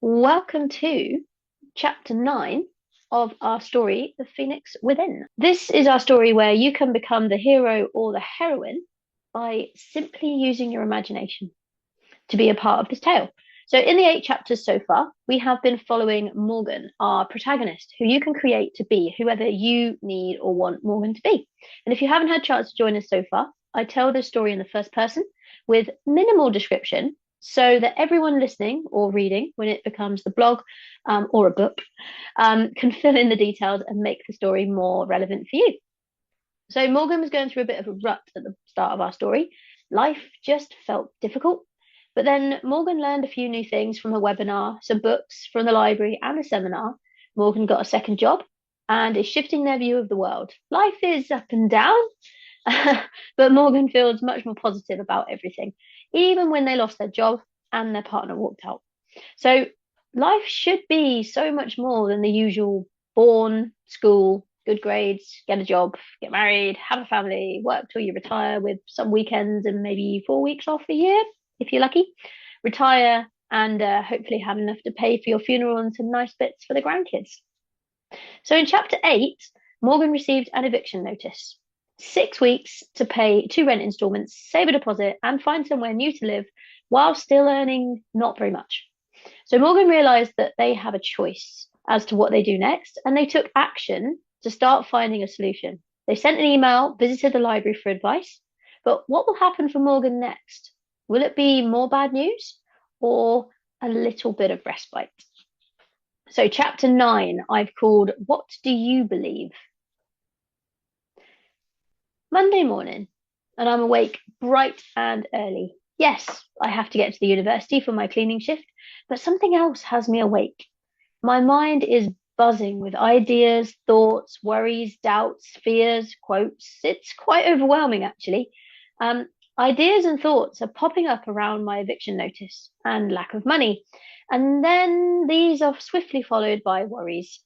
Welcome to chapter 9 of our story, The Phoenix Within. This is our story where you can become the hero or the heroine by simply using your imagination to be a part of this tale. So, in the 8 chapters so far, we have been following Morgan, our protagonist, who you can create to be whoever you need or want Morgan to be. And if you haven't had a chance to join us so far, I tell this story in the first person with minimal description so that everyone listening or reading, when it becomes the blog or a book, can fill in the details and make the story more relevant for you. So Morgan was going through a bit of a rut at the start of our story. Life just felt difficult. But then Morgan learned a few new things from her webinar, some books from the library and a seminar. Morgan got a second job and is shifting their view of the world. Life is up and down, but Morgan feels much more positive about everything, even when they lost their job and their partner walked out. So life should be so much more than the usual born, school, good grades, get a job, get married, have a family, work till you retire with some weekends and maybe 4 weeks off a year, if you're lucky. Retire and hopefully have enough to pay for your funeral and some nice bits for the grandkids. So in chapter 8, Morgan received an eviction notice. 6 weeks to pay 2 rent installments, save a deposit, and find somewhere new to live while still earning not very much. So Morgan realized that they have a choice as to what they do next, and they took action to start finding a solution. They sent an email, visited the library for advice, but what will happen for Morgan next? Will it be more bad news or a little bit of respite? So chapter 9, I've called What Do You Believe? Monday morning, and I'm awake bright and early. Yes, I have to get to the university for my cleaning shift, but something else has me awake. My mind is buzzing with ideas, thoughts, worries, doubts, fears, quotes. It's quite overwhelming, actually. Ideas and thoughts are popping up around my eviction notice and lack of money. And then these are swiftly followed by worries.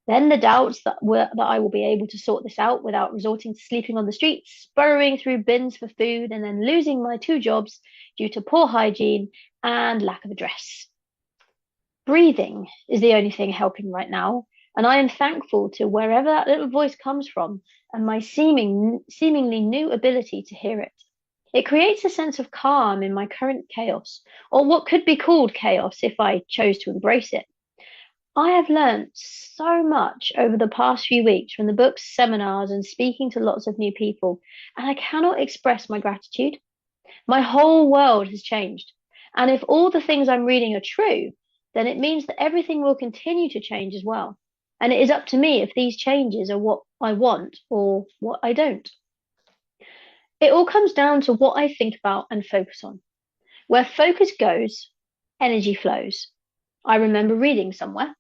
Then the doubts that I will be able to sort this out without resorting to sleeping on the streets, burrowing through bins for food, and then losing my 2 jobs due to poor hygiene and lack of address. Breathing is the only thing helping right now, and I am thankful to wherever that little voice comes from and my seemingly new ability to hear it. It creates a sense of calm in my current chaos, or what could be called chaos if I chose to embrace it. I have learned so much over the past few weeks from the books, seminars, and speaking to lots of new people, and I cannot express my gratitude. My whole world has changed. And if all the things I'm reading are true, then it means that everything will continue to change as well. And it is up to me if these changes are what I want or what I don't. It all comes down to what I think about and focus on. Where focus goes, energy flows. I remember reading somewhere.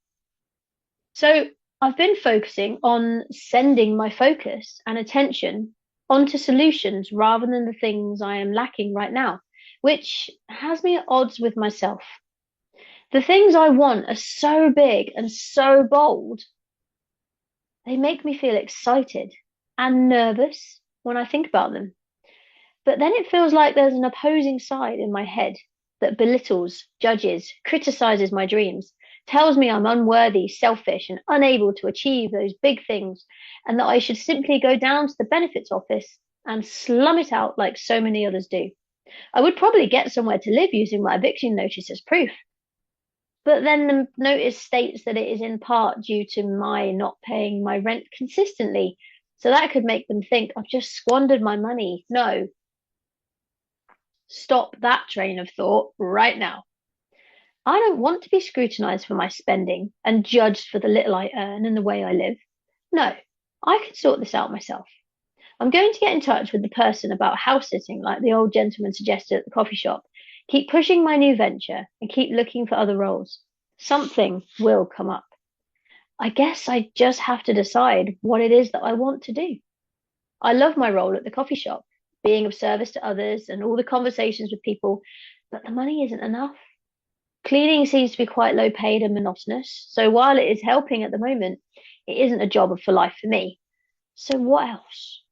So I've been focusing on sending my focus and attention onto solutions rather than the things I am lacking right now, which has me at odds with myself. The things I want are so big and so bold. They make me feel excited and nervous when I think about them. But then it feels like there's an opposing side in my head that belittles, judges, criticizes my dreams, tells me I'm unworthy, selfish, and unable to achieve those big things, and that I should simply go down to the benefits office and slum it out like so many others do. I would probably get somewhere to live using my eviction notice as proof. But then the notice states that it is in part due to my not paying my rent consistently. So that could make them think I've just squandered my money. No. Stop that train of thought right now. I don't want to be scrutinized for my spending and judged for the little I earn and the way I live. No, I can sort this out myself. I'm going to get in touch with the person about house sitting, like the old gentleman suggested at the coffee shop. Keep pushing my new venture and keep looking for other roles. Something will come up. I guess I just have to decide what it is that I want to do. I love my role at the coffee shop, being of service to others and all the conversations with people, but the money isn't enough. Cleaning seems to be quite low paid and monotonous, so while it is helping at the moment, it isn't a job for life for me. So what else?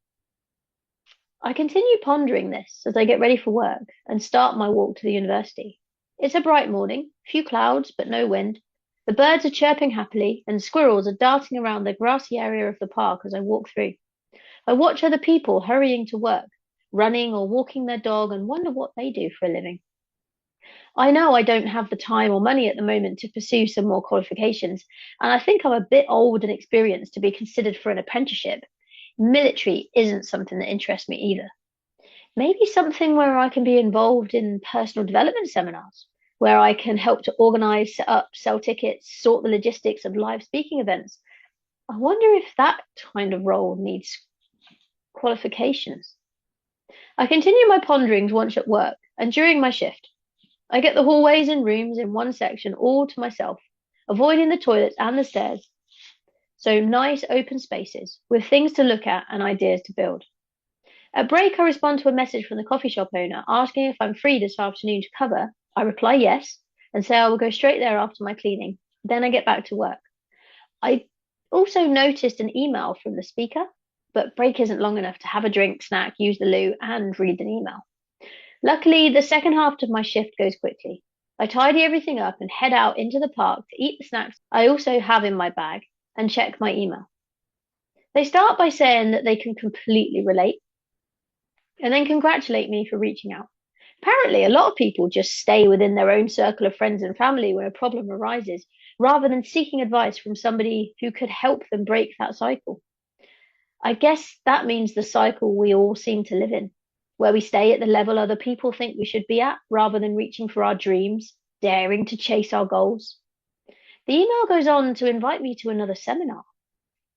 I continue pondering this as I get ready for work and start my walk to the university. It's a bright morning, few clouds, but no wind. The birds are chirping happily, and squirrels are darting around the grassy area of the park as I walk through. I watch other people hurrying to work, running or walking their dog, and wonder what they do for a living. I know I don't have the time or money at the moment to pursue some more qualifications, and I think I'm a bit old and experienced to be considered for an apprenticeship. Military isn't something that interests me either. Maybe something where I can be involved in personal development seminars, where I can help to organize, set up, sell tickets, sort the logistics of live speaking events. I wonder if that kind of role needs qualifications. I continue my ponderings once at work and during my shift. I get the hallways and rooms in one section all to myself, avoiding the toilets and the stairs. So nice open spaces with things to look at and ideas to build. At break, I respond to a message from the coffee shop owner asking if I'm free this afternoon to cover. I reply yes and say I will go straight there after my cleaning. Then I get back to work. I also noticed an email from the speaker, but break isn't long enough to have a drink, snack, use the loo, and read an email. Luckily, the second half of my shift goes quickly. I tidy everything up and head out into the park to eat the snacks I also have in my bag and check my email. They start by saying that they can completely relate and then congratulate me for reaching out. Apparently, a lot of people just stay within their own circle of friends and family when a problem arises, rather than seeking advice from somebody who could help them break that cycle. I guess that means the cycle we all seem to live in, where we stay at the level other people think we should be at, rather than reaching for our dreams, daring to chase our goals. The email goes on to invite me to another seminar.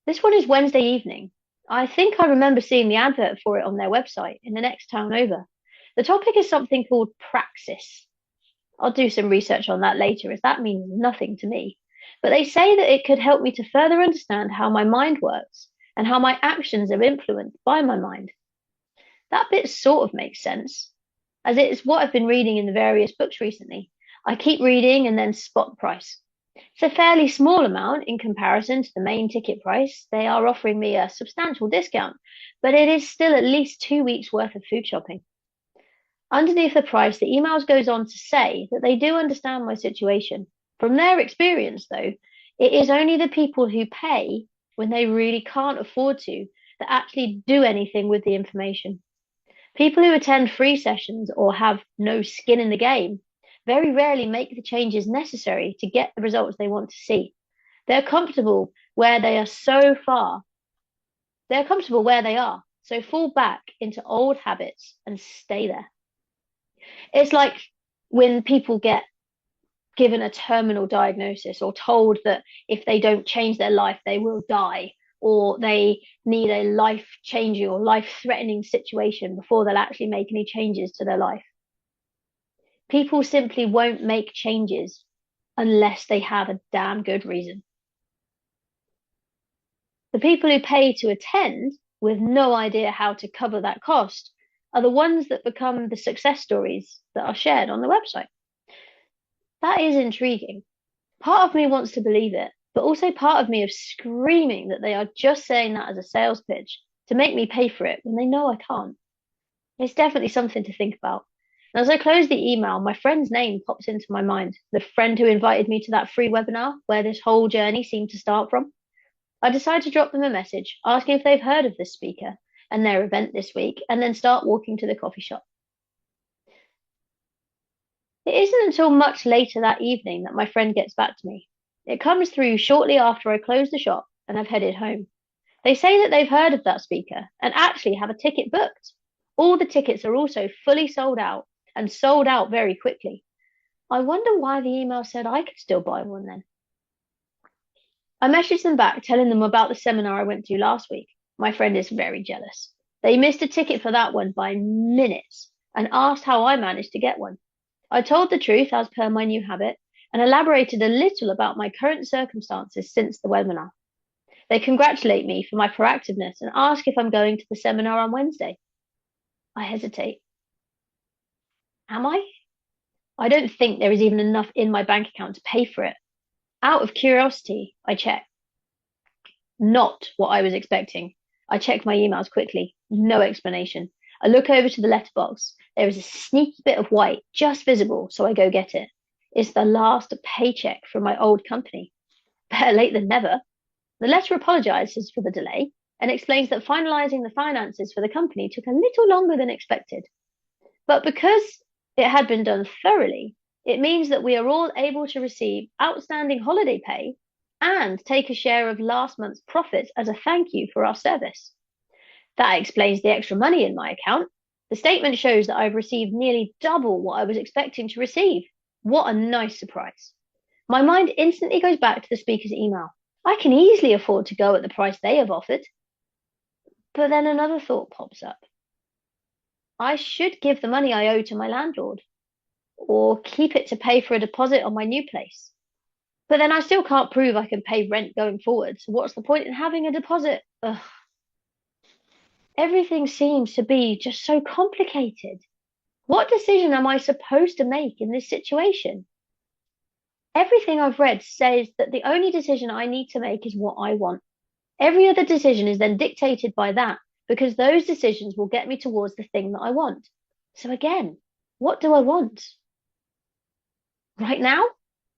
This one is Wednesday evening. I think I remember seeing the advert for it on their website in the next town over. The topic is something called praxis. I'll do some research on that later, as that means nothing to me. But they say that it could help me to further understand how my mind works and how my actions are influenced by my mind. That bit sort of makes sense, as it is what I've been reading in the various books recently. I keep reading and then spot the price. It's a fairly small amount in comparison to the main ticket price. They are offering me a substantial discount, but it is still at least 2 weeks worth of food shopping. Underneath the price, the emails goes on to say that they do understand my situation. From their experience, though, it is only the people who pay when they really can't afford to that actually do anything with the information. People who attend free sessions or have no skin in the game very rarely make the changes necessary to get the results they want to see. They're comfortable where they are so far. They're comfortable where they are, so fall back into old habits and stay there. It's like when people get given a terminal diagnosis or told that if they don't change their life, they will die, or they need a life changing or life threatening situation before they'll actually make any changes to their life. People simply won't make changes unless they have a damn good reason. The people who pay to attend with no idea how to cover that cost are the ones that become the success stories that are shared on the website. That is intriguing. Part of me wants to believe it, but also part of me is screaming that they are just saying that as a sales pitch to make me pay for it when they know I can't. It's definitely something to think about. And as I close the email, my friend's name pops into my mind, the friend who invited me to that free webinar where this whole journey seemed to start from. I decide to drop them a message asking if they've heard of this speaker and their event this week, and then start walking to the coffee shop. It isn't until much later that evening that my friend gets back to me. It comes through shortly after I close the shop and I've headed home. They say that they've heard of that speaker and actually have a ticket booked. All the tickets are also fully sold out and sold out very quickly. I wonder why the email said I could still buy one then. I messaged them back telling them about the seminar I went to last week. My friend is very jealous. They missed a ticket for that one by minutes and asked how I managed to get one. I told the truth as per my new habit and elaborated a little about my current circumstances since the webinar. They congratulate me for my proactiveness and ask if I'm going to the seminar on Wednesday. I hesitate. Am I? I don't think there is even enough in my bank account to pay for it. Out of curiosity, I check. Not what I was expecting. I check my emails quickly. No explanation. I look over to the letterbox. There is a sneaky bit of white just visible, so I go get it. It's the last paycheck from my old company. Better late than never. The letter apologizes for the delay and explains that finalizing the finances for the company took a little longer than expected. But because it had been done thoroughly, it means that we are all able to receive outstanding holiday pay and take a share of last month's profits as a thank you for our service. That explains the extra money in my account. The statement shows that I've received nearly double what I was expecting to receive. What a nice surprise. My mind instantly goes back to the speaker's email. I can easily afford to go at the price they have offered. But then another thought pops up. I should give the money I owe to my landlord, or keep it to pay for a deposit on my new place. But then I still can't prove I can pay rent going forward, so what's the point in having a deposit? Ugh. Everything seems to be just so complicated. What decision am I supposed to make in this situation? Everything I've read says that the only decision I need to make is what I want. Every other decision is then dictated by that, because those decisions will get me towards the thing that I want. So again, what do I want? Right now,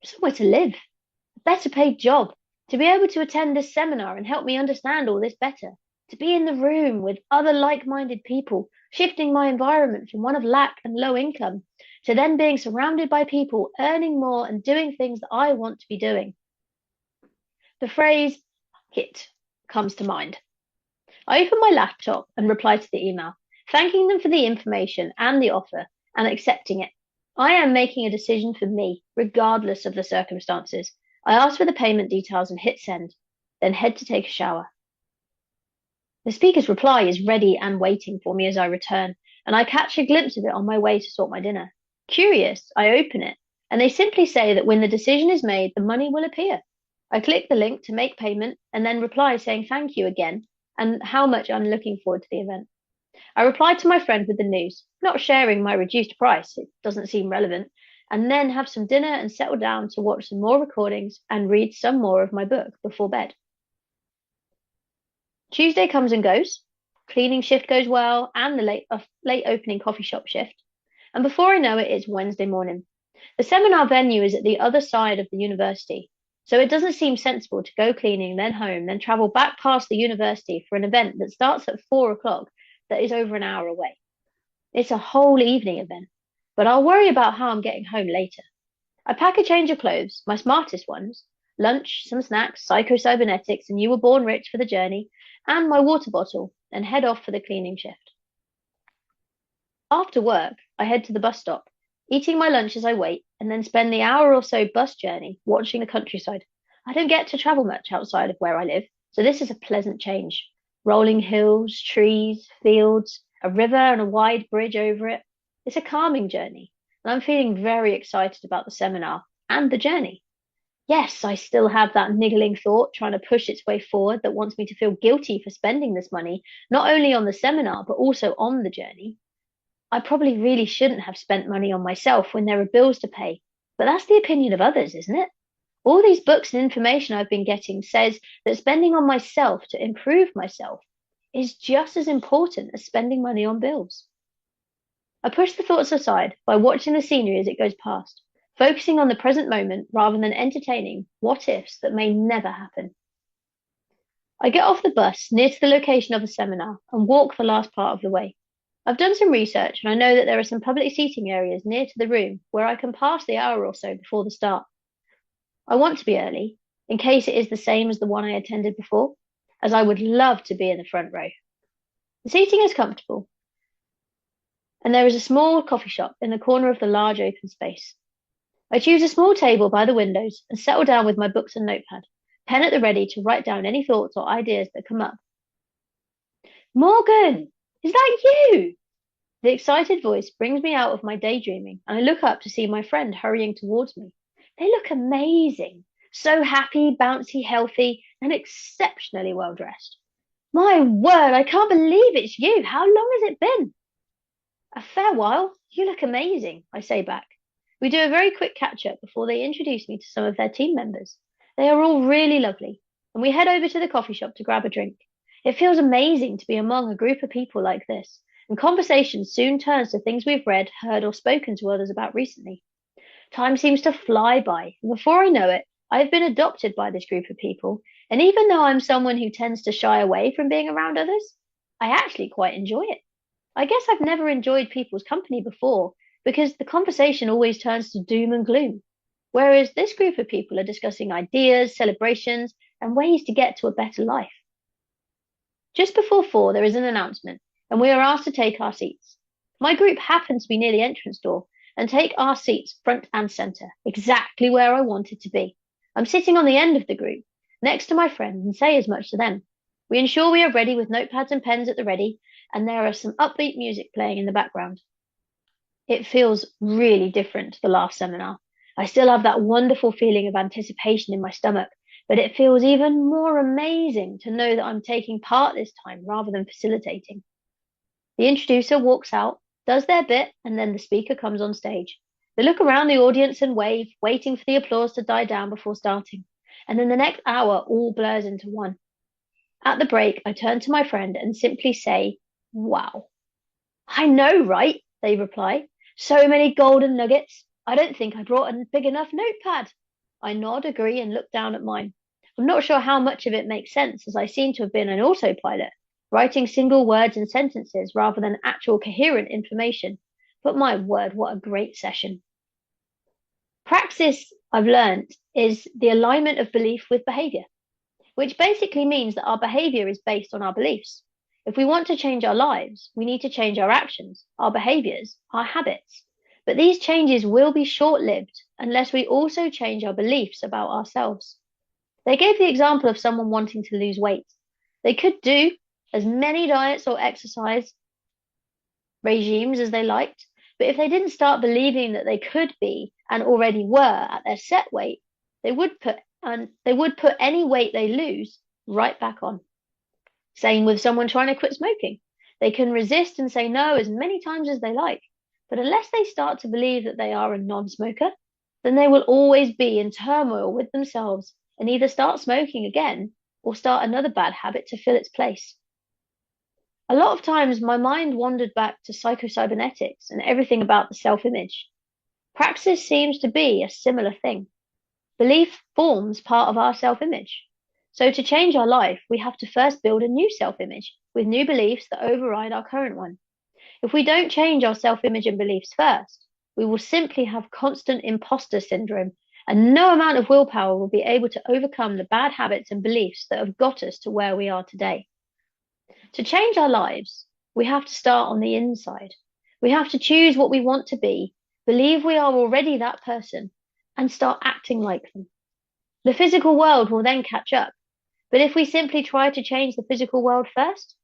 somewhere to live, a better paid job, to be able to attend this seminar and help me understand all this better, to be in the room with other like-minded people, shifting my environment from one of lack and low income to then being surrounded by people earning more and doing things that I want to be doing. The phrase "it" comes to mind. I open my laptop and reply to the email, thanking them for the information and the offer and accepting it. I am making a decision for me, regardless of the circumstances. I ask for the payment details and hit send, then head to take a shower. The speaker's reply is ready and waiting for me as I return, and I catch a glimpse of it on my way to sort my dinner. Curious, I open it, and they simply say that when the decision is made, the money will appear. I click the link to make payment and then reply saying thank you again and how much I'm looking forward to the event. I replied to my friend with the news, not sharing my reduced price, it doesn't seem relevant, and then have some dinner and settle down to watch some more recordings and read some more of my book before bed. Tuesday comes and goes. Cleaning shift goes well, and the late opening coffee shop shift. And before I know it, it's Wednesday morning. The seminar venue is at the other side of the university, so it doesn't seem sensible to go cleaning, then home, then travel back past the university for an event that starts at 4 o'clock that is over an hour away. It's a whole evening event, but I'll worry about how I'm getting home later. I pack a change of clothes, my smartest ones, lunch, some snacks, psycho-cybernetics, and you were born rich for the journey, and my water bottle, and head off for the cleaning shift. After work, I head to the bus stop, eating my lunch as I wait, and then spend the hour or so bus journey watching the countryside. I don't get to travel much outside of where I live, so this is a pleasant change. Rolling hills, trees, fields, a river and a wide bridge over it. It's a calming journey, and I'm feeling very excited about the seminar and the journey. Yes, I still have that niggling thought trying to push its way forward that wants me to feel guilty for spending this money, not only on the seminar, but also on the journey. I probably really shouldn't have spent money on myself when there are bills to pay, but that's the opinion of others, isn't it? All these books and information I've been getting says that spending on myself to improve myself is just as important as spending money on bills. I push the thoughts aside by watching the scenery as it goes past, focusing on the present moment rather than entertaining what-ifs that may never happen. I get off the bus near to the location of the seminar and walk the last part of the way. I've done some research and I know that there are some public seating areas near to the room where I can pass the hour or so before the start. I want to be early, in case it is the same as the one I attended before, as I would love to be in the front row. The seating is comfortable, and there is a small coffee shop in the corner of the large open space. I choose a small table by the windows and settle down with my books and notepad, pen at the ready to write down any thoughts or ideas that come up. Morgan, is that you? The excited voice brings me out of my daydreaming, and I look up to see my friend hurrying towards me. They look amazing, so happy, bouncy, healthy, and exceptionally well dressed. My word, I can't believe it's you. How long has it been? A fair while. You look amazing, I say back. We do a very quick catch-up before they introduce me to some of their team members. They are all really lovely, and we head over to the coffee shop to grab a drink. It feels amazing to be among a group of people like this, and conversation soon turns to things we've read, heard, or spoken to others about recently. Time seems to fly by. Before I know it, I've been adopted by this group of people, and even though I'm someone who tends to shy away from being around others, I actually quite enjoy it. I guess I've never enjoyed people's company before because the conversation always turns to doom and gloom. Whereas this group of people are discussing ideas, celebrations, and ways to get to a better life. Just before 4, there is an announcement, and we are asked to take our seats. My group happens to be near the entrance door and take our seats front and centre, exactly where I wanted to be. I'm sitting on the end of the group, next to my friends, and say as much to them. We ensure we are ready with notepads and pens at the ready, and there are some upbeat music playing in the background. It feels really different to the last seminar. I still have that wonderful feeling of anticipation in my stomach, but it feels even more amazing to know that I'm taking part this time rather than facilitating. The introducer walks out, does their bit, and then the speaker comes on stage. They look around the audience and wave, waiting for the applause to die down before starting. And then the next hour all blurs into one. At the break, I turn to my friend and simply say, "Wow." "I know, right?" they reply. "So many golden nuggets. I don't think I brought a big enough notepad." I nod, agree, and look down at mine. I'm not sure how much of it makes sense, as I seem to have been an autopilot, writing single words and sentences rather than actual coherent information. But my word, what a great session. Praxis, I've learned, is the alignment of belief with behavior, which basically means that our behavior is based on our beliefs. If we want to change our lives, we need to change our actions, our behaviors, our habits. But these changes will be short-lived unless we also change our beliefs about ourselves. They gave the example of someone wanting to lose weight. They could do as many diets or exercise regimes as they liked, but if they didn't start believing that they could be and already were at their set weight, they would put any weight they lose right back on. Same with someone trying to quit smoking. They can resist and say no as many times as they like, but unless they start to believe that they are a non-smoker, then they will always be in turmoil with themselves and either start smoking again or start another bad habit to fill its place. A lot of times my mind wandered back to psychocybernetics and everything about the self-image. Praxis seems to be a similar thing. Belief forms part of our self-image. So to change our life, we have to first build a new self-image with new beliefs that override our current one. If we don't change our self-image and beliefs first, we will simply have constant imposter syndrome, and no amount of willpower will be able to overcome the bad habits and beliefs that have got us to where we are today. To change our lives, we have to start on the inside. We have to choose what we want to be, believe we are already that person, and start acting like them. The physical world will then catch up. But if we simply try to change the physical world first,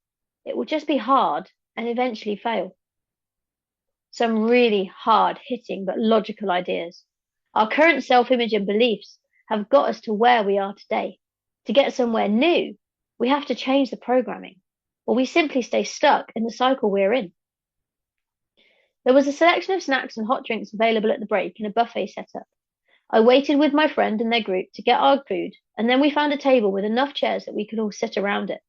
it will just be hard and eventually fail. Some really hard-hitting but logical ideas. Our current self-image and beliefs have got us to where we are today. To get somewhere new, we have to change the programming, or we simply stay stuck in the cycle we're in. There was a selection of snacks and hot drinks available at the break in a buffet setup. I waited with my friend and their group to get our food, and then we found a table with enough chairs that we could all sit around it.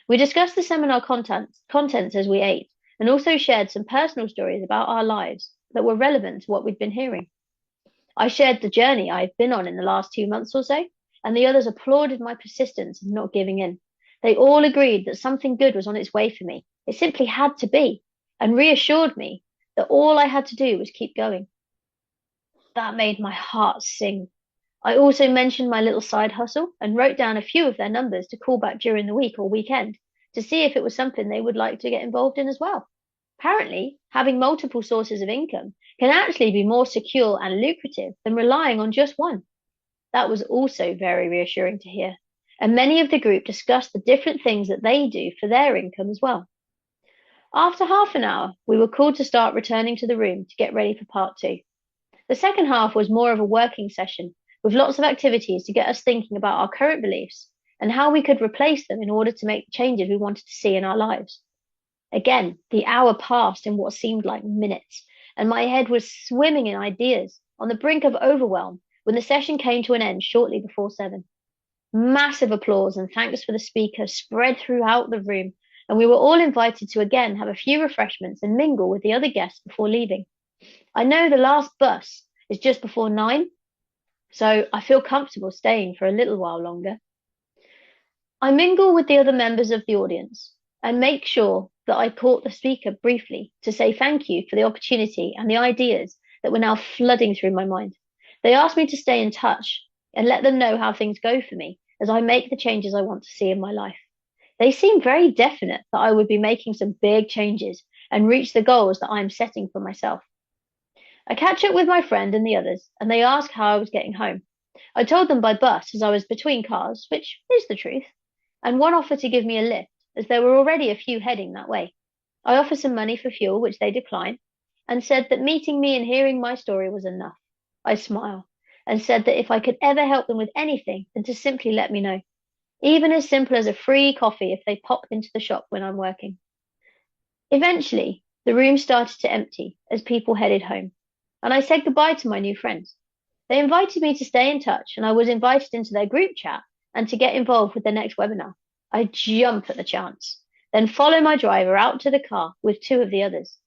We discussed the seminar contents as we ate, and also shared some personal stories about our lives that were relevant to what we'd been hearing. I shared the journey I've been on in the last 2 months or so, and the others applauded my persistence in not giving in. They all agreed that something good was on its way for me. It simply had to be, and reassured me that all I had to do was keep going. That made my heart sing. I also mentioned my little side hustle and wrote down a few of their numbers to call back during the week or weekend to see if it was something they would like to get involved in as well. Apparently, having multiple sources of income can actually be more secure and lucrative than relying on just one. That was also very reassuring to hear. And many of the group discussed the different things that they do for their income as well. After half an hour, we were called to start returning to the room to get ready for part 2. The second half was more of a working session, with lots of activities to get us thinking about our current beliefs and how we could replace them in order to make the changes we wanted to see in our lives. Again, the hour passed in what seemed like minutes, and my head was swimming in ideas, on the brink of overwhelm, when the session came to an end shortly before 7. Massive applause and thanks for the speaker spread throughout the room, and we were all invited to again have a few refreshments and mingle with the other guests before leaving. I know the last bus It's just before 9, so I feel comfortable staying for a little while longer. I mingle with the other members of the audience and make sure that I caught the speaker briefly to say thank you for the opportunity and the ideas that were now flooding through my mind. They asked me to stay in touch and let them know how things go for me as I make the changes I want to see in my life. They seem very definite that I would be making some big changes and reach the goals that I'm setting for myself. I catch up with my friend and the others, and they ask how I was getting home. I told them by bus as I was between cars, which is the truth, and one offered to give me a lift as there were already a few heading that way. I offered some money for fuel, which they declined, and said that meeting me and hearing my story was enough. I smiled and said that if I could ever help them with anything, then to simply let me know, even as simple as a free coffee if they pop into the shop when I'm working. Eventually, the room started to empty as people headed home, and I said goodbye to my new friends. They invited me to stay in touch, and I was invited into their group chat and to get involved with the next webinar. I jump at the chance, then follow my driver out to the car with 2 of the others.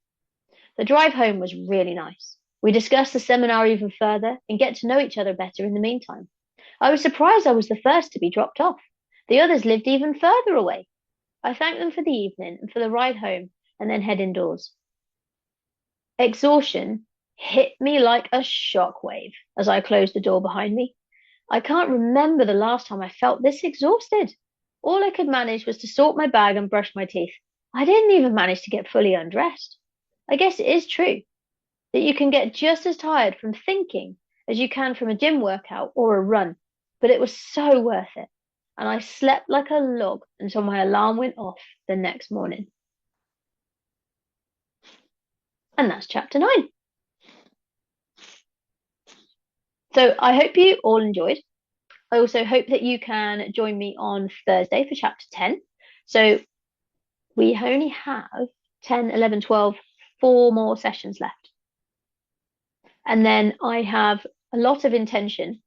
The drive home was really nice. We discussed the seminar even further and get to know each other better in the meantime. I was surprised I was the first to be dropped off. The others lived even further away. I thanked them for the evening and for the ride home and then head indoors. Exhaustion hit me like a shockwave as I closed the door behind me. I can't remember the last time I felt this exhausted. All I could manage was to sort my bag and brush my teeth. I didn't even manage to get fully undressed. I guess it is true that you can get just as tired from thinking as you can from a gym workout or a run, but it was so worth it. And I slept like a log until my alarm went off the next morning. And that's chapter 9. So I hope you all enjoyed. I also hope that you can join me on Thursday for chapter 10. So we only have 10, 11, 12, 4 more sessions left. And then I have a lot of intention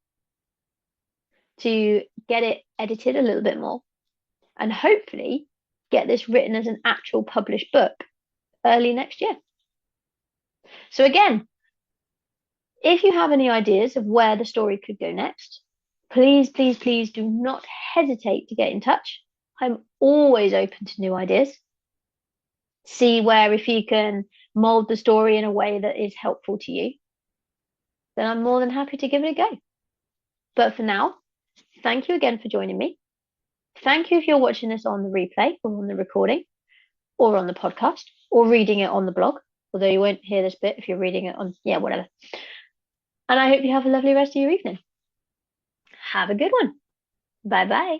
to get it edited a little bit more and hopefully get this written as an actual published book early next year. So again, if you have any ideas of where the story could go next, please, please, please do not hesitate to get in touch. I'm always open to new ideas. See where if you can mold the story in a way that is helpful to you, then I'm more than happy to give it a go. But for now, thank you again for joining me. Thank you if you're watching this on the replay or on the recording or on the podcast or reading it on the blog, although you won't hear this bit if you're reading it on, whatever. And I hope you have a lovely rest of your evening. Have a good one. Bye-bye.